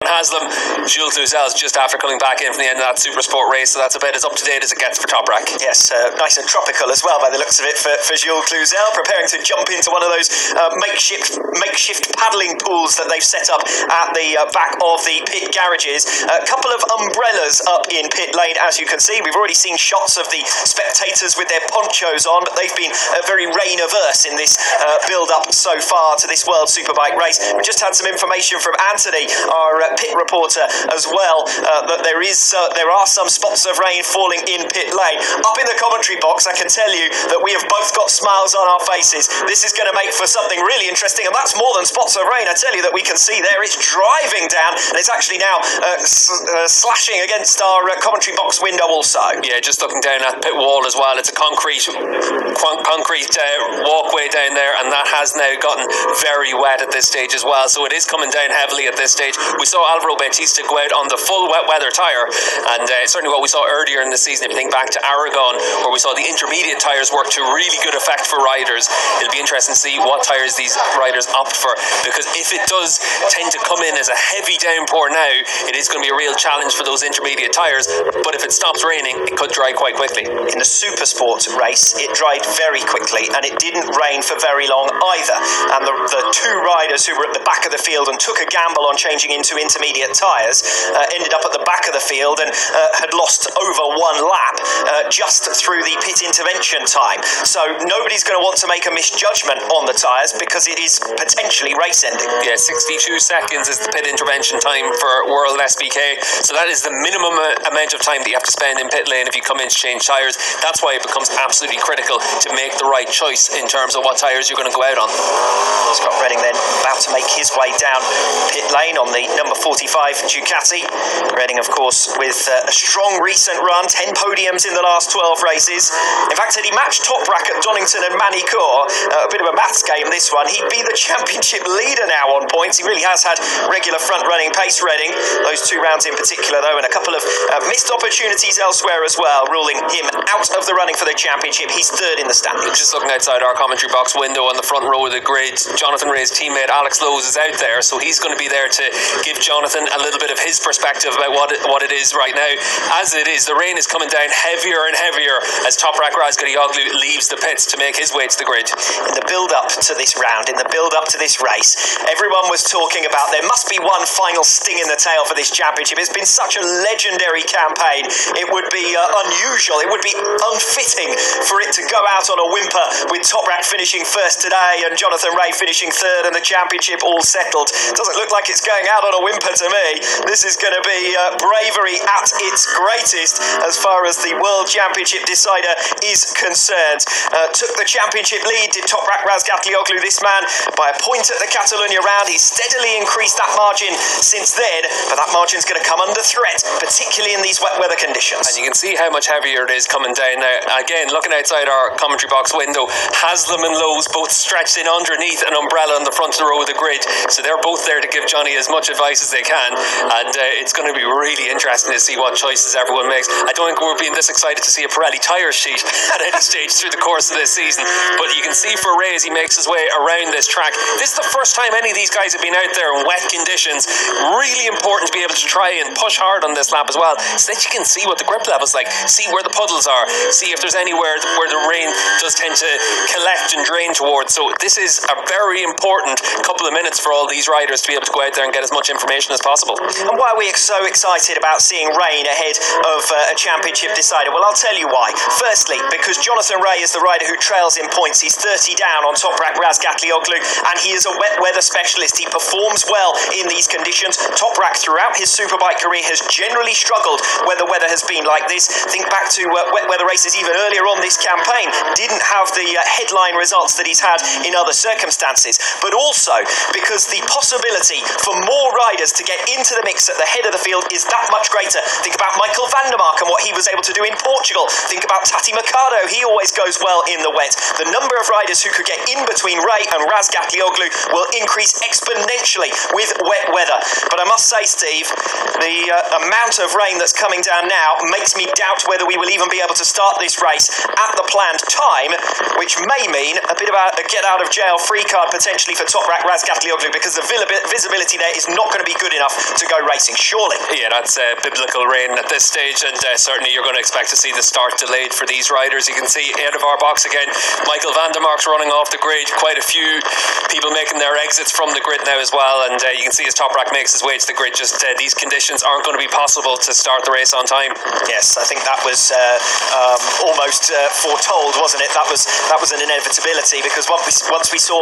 Haslam, Jules Cluzel's just after coming back in from the end of that Super Sport race, so that's about as up to date as it gets for Top Rack. Yes, nice and tropical as well by the looks of it for Jules Cluzel, preparing to jump into one of those makeshift paddling pools that they've set up at the back of the pit garages. A couple of umbrellas up in pit lane, as you can see. We've already seen shots of the spectators with their ponchos on, but they've been very rain averse in this build-up so far to this World Superbike race. We just had some information from Anthony, our pit reporter, as well, that there are some spots of rain falling in pit lane. Up in the commentary box, I can tell you that we have both got smiles on our faces. This is going to make for something really interesting, and that's more than spots of rain. I tell you that we can see there. It's driving down, and it's actually now slashing against our commentary box window also. Yeah, just looking down at pit wall as well. It's a concrete walkway down there, and that has now gotten very wet at this stage as well, so it is coming down heavily at this stage. We saw Alvaro Bautista go out on the full wet weather tyre, and certainly what we saw earlier in the season, if you think back to Aragon, where we saw the intermediate tyres work to really good effect for riders. It'll be interesting to see what tyres these riders opt for, because if it does tend to come in as a heavy downpour now, it is going to be a real challenge for those intermediate tyres, but if it stops raining, it could dry quite quickly. In the Super Sport race, it dried very quickly, and it didn't rain for very long either, and the two riders who were at the back of the field and took a gamble on changing into intermediate tyres ended up at the back of the field and had lost over one lap just through the pit intervention time. So nobody's going to want to make a misjudgment on the tyres, because it is potentially race ending. Yeah, 62 seconds is the pit intervention time for World SBK, so that is the minimum amount of time that you have to spend in pit lane if you come in to change tyres. That's why it becomes absolutely critical to make the right choice in terms of what tyres you're going to go out on. Scott Redding then about to make his way down pit lane on the number 45 Ducati. Redding, of course, with a strong recent run, 10 podiums in the last 12 races. In fact, had he matched Top Rack at Donington and Manicourt, a bit of a maths game this one, he'd be the championship leader now on points. He really has had regular front-running pace, Redding. Those 2 rounds in particular, though, and a couple of missed opportunities elsewhere as well, ruling him out of the running for the championship. He's third in the standings. Just looking outside our commentary box window on the front row of the grid, Jonathan Ray's teammate Alex Lowes is out there, so he's going to be there to give Jonathan a little bit of his perspective about what it is right now. As it is, the rain is coming down heavier and heavier as Toprak Razgatlioglu leaves the pits to make his way to the grid. In the build-up to this round, in the build-up to this race, everyone was talking about there must be one final sting in the tail for this championship. It's been such a legendary campaign. It would be unusual, it would be unfitting for it to go out on a whimper with Toprak finishing first today and Jonathan Ray finishing third and the championship all settled. Doesn't look like it's going out on a whimper to me. This is going to be bravery at its greatest as far as the World Championship decider is concerned. Took the championship lead, did Toprak Razgatlioglu, this man, by a point at the Catalunya round. He's steadily increased that margin since then, but that margin's going to come under threat, particularly in these wet weather conditions. And you can see how much heavier it is coming down now. Again, looking outside our commentary box window, Haslam and Lowes both stretched in underneath an umbrella on the front of the row of the grid, so they're both there to give Johnny as much advice as they can, and it's going to be really interesting to see what choices everyone makes. I don't think we're being this excited to see a Pirelli tyre sheet at any stage through the course of this season, but you can see for Ray as he makes his way around this track, this is the first time any of these guys have been out there in wet conditions. Really important to be able to try and push hard on this lap as well, so that you can see what the grip level's like, see where the puddles are, see if there's anywhere where the rain does tend to collect and drain towards. So this is a very important couple of minutes for all these riders to be able to go out there and get as much information as possible. And why are we so excited about seeing rain ahead of a championship decider? Well, I'll tell you why. Firstly, because Jonathan Ray is the rider who trails in points. He's 30 down on Toprak Razgatlioglu, and he is a wet weather specialist. He performs well in these conditions. Toprak, throughout his superbike career, has generally struggled when the weather has been like this. Think back to wet weather races even earlier on this campaign. Didn't have the headline results that he's had in other circumstances, but also because the possibility for more riders to get into the mix at the head of the field is that much greater. Think about Michael van der Mark and what he was able to do in Portugal. Think about Tati Mercado. He always goes well in the wet. The number of riders who could get in between Ray and Razgatlioglu will increase exponentially with wet weather. But I must say, Steve, the amount of rain that's coming down now makes me doubt whether we will even be able to start this race at the planned time, which may mean a bit of a get-out-of-jail-free card potentially for Toprak Razgatlioglu, because the visibility there is not going to be good enough to go racing, surely. Yeah, that's biblical rain at this stage, and certainly you're going to expect to see the start delayed for these riders. You can see out of our box again, Michael van der Mark's running off the grid. Quite a few people making their exits from the grid now as well, and you can see as Toprak makes his way to the grid, just these conditions aren't going to be possible to start the race on time. Yes, I think that was almost foretold, wasn't it? That was an inevitability, because once we saw